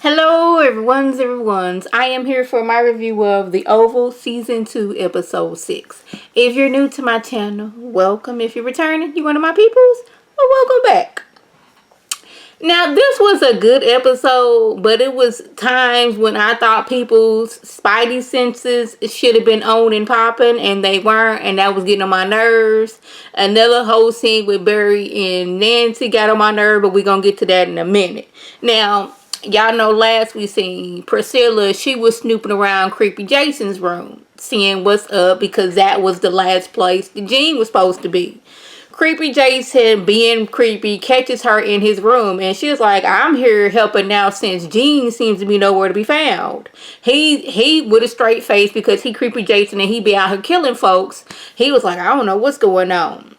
Hello everyone's. I am here for my review of The Oval Season 2 Episode 6. If you're new to my channel, welcome. If you're returning, you're one of my peoples, well, welcome back. Now this was a good episode, but it was times when I thought people's spidey senses should have been on and popping and they weren't, and that was getting on my nerves. Another whole scene with Barry and Nancy got on my nerve, but we're gonna get to that in a minute. Now, y'all know last we seen Priscilla, she was snooping around Creepy Jason's room, seeing what's up because that was the last place the Gene was supposed to be. Creepy Jason, being creepy, catches her in his room and she's like, I'm here helping now since Gene seems to be nowhere to be found. He with a straight face because he Creepy Jason and he be out here killing folks. He was like, I don't know what's going on.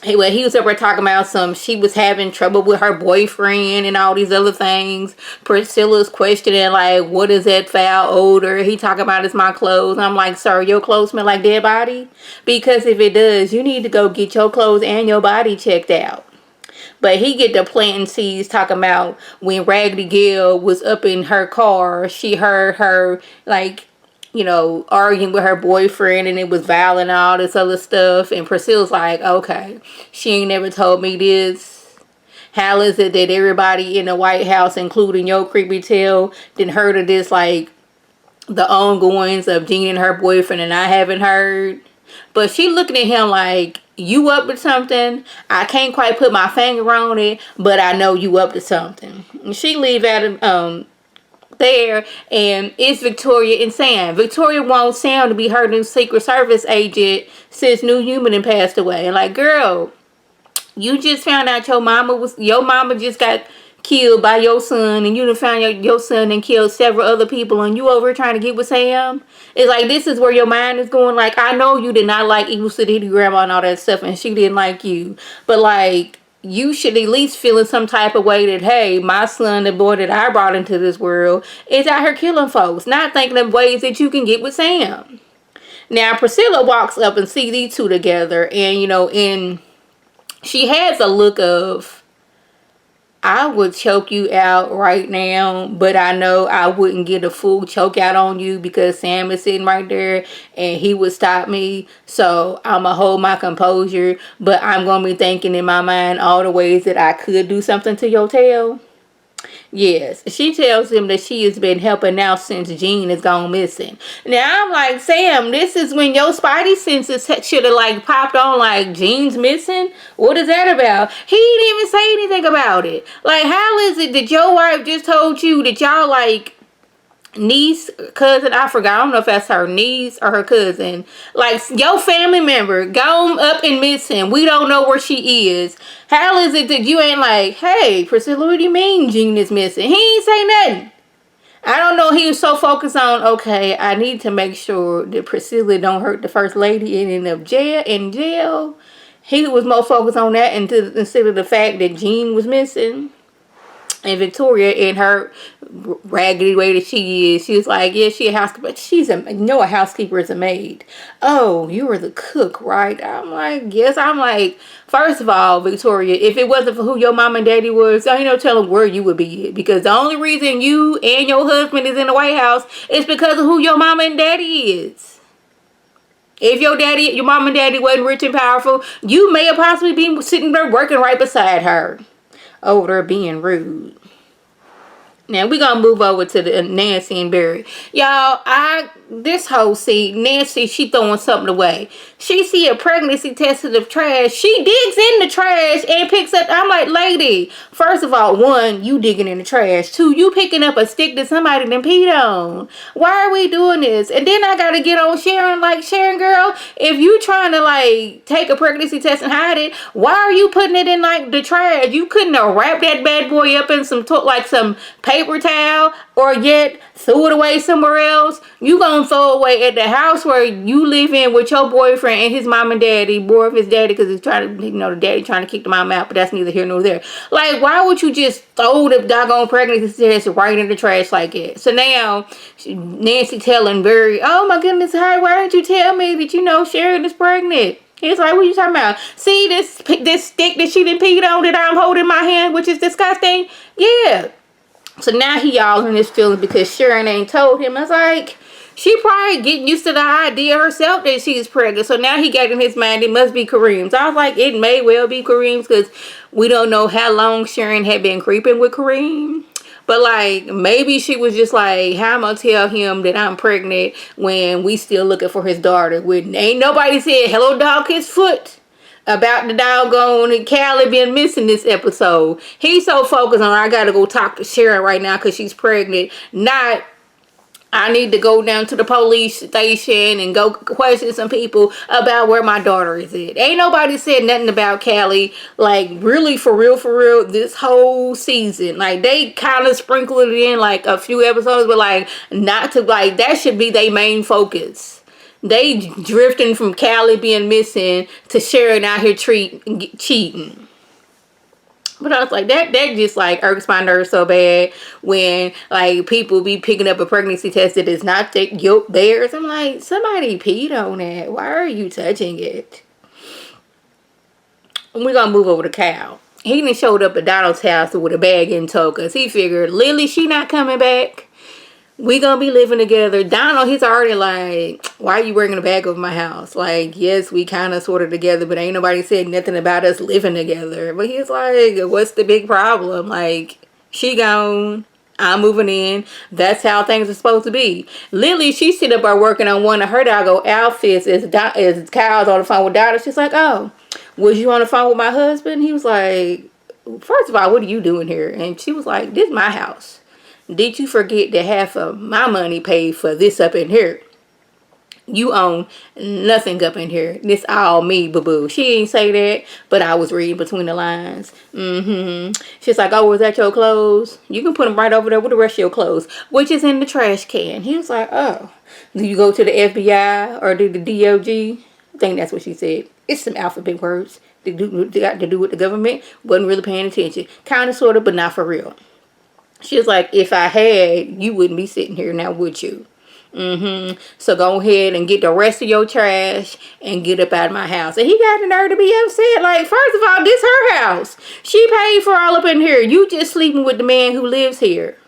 He was up there talking about she was having trouble with her boyfriend and all these other things. Priscilla's questioning, like, what is that foul odor? He talking about it's my clothes. I'm like, sir, your clothes smell like dead body? Because if it does, you need to go get your clothes and your body checked out. But he get to planting seeds talking about when Raggedy Girl was up in her car, she heard her, like, arguing with her boyfriend and it was violent and all this other stuff. And Priscilla's like, okay, she ain't never told me this. How is it that everybody in the White House, including your creepy tail, didn't heard of this, like, the ongoings of Jean and her boyfriend and I haven't heard? But she looking at him like, you up to something? I can't quite put my finger on it, but I know you up to something. And she leave at him, there, and it's Victoria and Sam. Victoria wants Sam to be her new Secret Service agent since New Human had passed away. And like, girl, you just found out your mama just got killed by your son, and you done found your son and killed several other people, and you over here trying to get with Sam. It's like, this is where your mind is going. Like, I know you did not like Evil City Grandma and all that stuff, and she didn't like you, but like, you should at least feel in some type of way that, hey, my son, the boy that I brought into this world, is out here killing folks. Not thinking of ways that you can get with Sam. Now, Priscilla walks up and sees these two together. And, and she has a look of, I would choke you out right now, but I know I wouldn't get a full choke out on you because Sam is sitting right there and he would stop me. So I'm going to hold my composure, but I'm going to be thinking in my mind all the ways that I could do something to your tail. Yes, she tells him that she has been helping now since Gene has gone missing. Now I'm like, Sam, this is when your spidey senses should have like popped on, like, Gene's missing? What is that about? He didn't even say anything about it. Like, how is it that your wife just told you that y'all, like, niece, cousin, I forgot, I don't know if that's her niece or her cousin, like, your family member gone up and missing, we don't know where she is. How is it that you ain't like, hey, Priscilla, what do you mean Gene is missing? He ain't say nothing. I don't know, he was so focused on, okay, I need to make sure that Priscilla don't hurt the first lady and end up in jail. He was more focused on that instead of the fact that Gene was missing. And Victoria, in her raggedy way that she is, she's like, yeah, she a housekeeper. But a housekeeper is a maid. Oh, you were the cook, right? I'm like, yes. I'm like, first of all, Victoria, if it wasn't for who your mom and daddy was, I ain't no telling where you would be. Because the only reason you and your husband is in the White House is because of who your mama and daddy is. If your mom and daddy wasn't rich and powerful, you may have possibly been sitting there working right beside her. Over there being rude. Now we gonna move over to the Nancy and Barry. Y'all, this whole scene, Nancy, she throwing something away. She see a pregnancy test in the trash. She digs in the trash and picks up. I'm like, lady, first of all, one, you digging in the trash. Two, you picking up a stick that somebody done peed on. Why are we doing this? And then I gotta get on Sharon, like, Sharon, girl, if you trying to, like, take a pregnancy test and hide it, why are you putting it in, like, the trash? You couldn't have wrapped that bad boy up in some paper towel or yet threw it away somewhere else. You gonna throw it away at the house where you live in with your boyfriend and his mom and daddy, more of his daddy, because he's trying to, the daddy trying to kick the mom out, but that's neither here nor there. Like, why would you just throw the doggone pregnancy test right in the trash like that? So now Nancy telling Barry, oh my goodness, why didn't you tell me that Sharon is pregnant? He's like, what are you talking about? See this stick that she done peed on that I'm holding in my hand, which is disgusting? Yeah. So now he all in his feelings because Sharon ain't told him. I was like, she probably getting used to the idea herself that she's pregnant. So now he got in his mind it must be Kareem's. I was like, it may well be Kareem's because we don't know how long Sharon had been creeping with Kareem. But like maybe she was just like, how am I gonna tell him that I'm pregnant when we still looking for his daughter? When ain't nobody said hello dog his foot about the doggone Cali being missing this episode. He's so focused on I gotta go talk to Sharon right now because she's pregnant. Not I need to go down to the police station and go question some people about where my daughter is at. Ain't nobody said nothing about Cali, like really for real, this whole season. Like they kind of sprinkled it in like a few episodes, but like not to like that should be their main focus. They drifting from Cali being missing to Sharon out here cheating. But I was like, that just like irks my nerves so bad when like people be picking up a pregnancy test that is not theirs. I'm like, somebody peed on it. Why are you touching it? We're gonna move over to Cal. He done showed up at Donald's house with a bag and told us. He figured Lily, she not coming back. We gonna be living together. Donald, he's already like, why are you bringing a bag over my house? Like, yes, we kind of sort of together, but ain't nobody said nothing about us living together. But he's like, what's the big problem? Like, she gone. I'm moving in. That's how things are supposed to be. Lily, she sit up there working on one of her doggo outfits as Kyle's on the phone with Donald. She's like, oh, was you on the phone with my husband? He was like, first of all, what are you doing here? And she was like, this is my house. Did you forget that half of my money paid for this up in here? You own nothing up in here. This all me, boo-boo. She ain't say that, but I was reading between the lines. She's like, oh, was that your clothes? You can put them right over there with the rest of your clothes, which is in the trash can. He was like, oh, do you go to the FBI or do the DOG? I think that's what she said. It's some alphabet words. They got to do with the government. Wasn't really paying attention. Kind of, sort of, but not for real. She was like, if I had, you wouldn't be sitting here now, would you? So go ahead and get the rest of your trash and get up out of my house. And he got the nerve to be upset. Like, first of all, this her house. She paid for all up in here. You just sleeping with the man who lives here.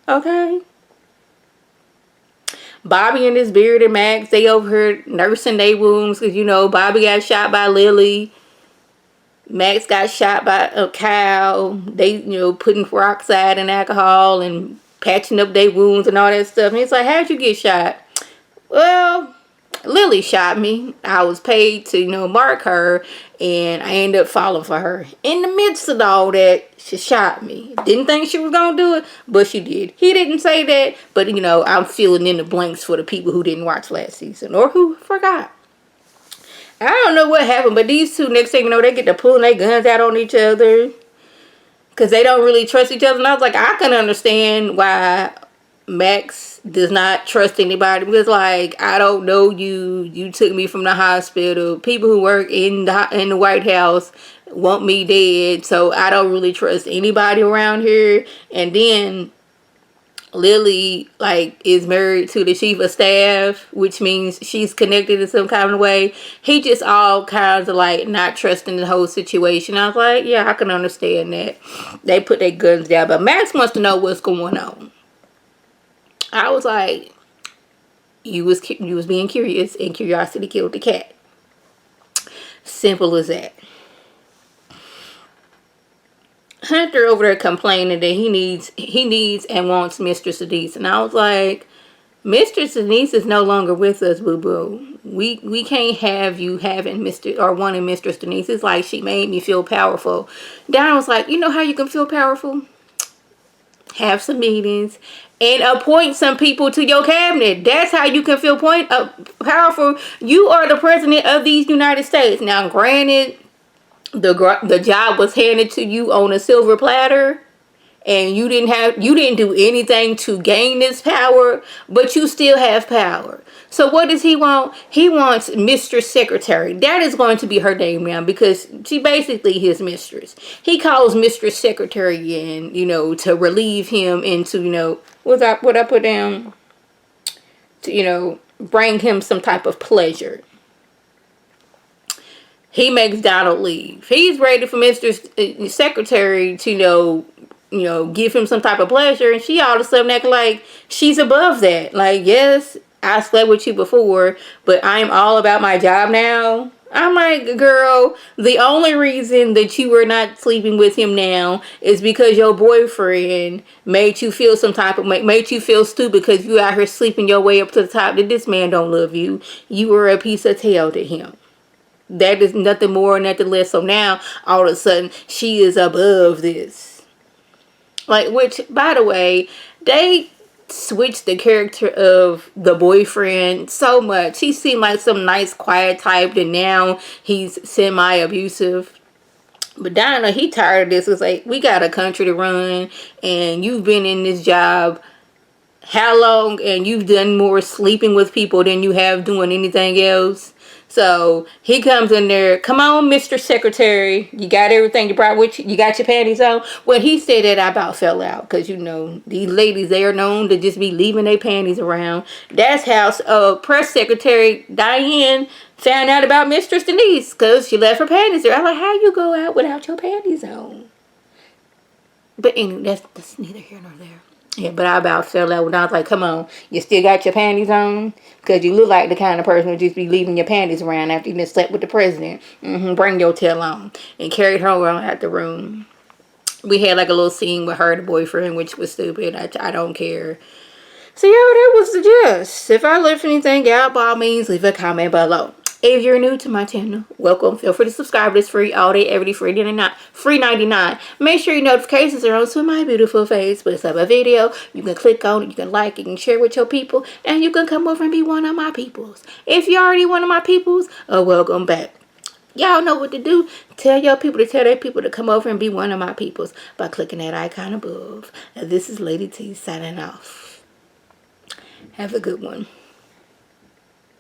Okay? Bobby and his bearded Max, they over here nursing their wounds. Because, you know, Bobby got shot by Lily. Max got shot by a cow. They, you know, putting peroxide and alcohol and patching up their wounds and all that stuff. And he's like, how'd you get shot? Well, Lily shot me. I was paid to, you know, mark her. And I ended up falling for her. In the midst of all that, she shot me. Didn't think she was going to do it, but she did. He didn't say that. But, you know, I'm filling in the blanks for the people who didn't watch last season or who forgot. I don't know what happened, but these two, next thing you know, they get to pulling their guns out on each other because they don't really trust each other. And I was like, I can understand why Max does not trust anybody because, like, I don't know you. You took me from the hospital. People who work in the White House want me dead, so I don't really trust anybody around here. And then Lily, like, is married to the chief of staff, which means she's connected in some kind of way. He just all kinds of, like, not trusting the whole situation. I was like, yeah, I can understand that. They put their guns down. But Max wants to know what's going on. I was like, you was being curious, and curiosity killed the cat. Simple as that. Hunter over there complaining that he needs and wants Mistress Denise. And I was like, Mistress Denise is no longer with us, boo-boo. We can't have you having Mr. or wanting Mistress Denise. It's like she made me feel powerful. Don was like, you know how you can feel powerful? Have some meetings and appoint some people to your cabinet. That's how you can feel powerful. You are the president of these United States. Now, granted, the job was handed to you on a silver platter, and you didn't do anything to gain this power, but you still have power. So what does he want? He wants Mistress Secretary. That is going to be her name now because she basically his mistress. He calls Mistress Secretary in, you know, to relieve him and to, you know, what I put down, to, you know, bring him some type of pleasure. He makes Donald leave. He's ready for Mr. Secretary to, you know, give him some type of pleasure, and she all of a sudden act like she's above that. Like, yes, I slept with you before, but I'm all about my job now. I'm like, girl, the only reason that you were not sleeping with him now is because your boyfriend made you feel made you feel stupid because you out here sleeping your way up to the top, that this man don't love you. You were a piece of tail to him. That is nothing more, nothing less. So now, all of a sudden, she is above this. Like, which, by the way, they switched the character of the boyfriend so much. He seemed like some nice, quiet type, and now he's semi-abusive. But Donald, he tired of this. It's like, we got a country to run, and you've been in this job how long, and you've done more sleeping with people than you have doing anything else. So he comes in there, come on, Mr. Secretary, you got everything you brought with you, you got your panties on. When he said that, I about fell out, because these ladies, they are known to just be leaving their panties around. That's how Press Secretary Diane found out about Mistress Denise, because she left her panties there. I'm like, how you go out without your panties on? But anyway, that's neither here nor there. Yeah, but I about fell out when I was like, come on, you still got your panties on? Because you look like the kind of person who just be leaving your panties around after you just slept with the president. Bring your tail on. And carried her around out the room. We had like a little scene with her and the boyfriend, which was stupid. I don't care. So yeah, that was the gist. If I left anything out, by all means, leave a comment below. If you're new to my channel, welcome. Feel free to subscribe. It's free all day, every day, free 99. Make sure your notifications are on to my beautiful face. When it's up a video, you can click on it, you can like it, you can share with your people, and you can come over and be one of my peoples. If you're already one of my peoples, welcome back. Y'all know what to do. Tell your people to tell their people to come over and be one of my peoples by clicking that icon above. Now, this is Lady T signing off. Have a good one.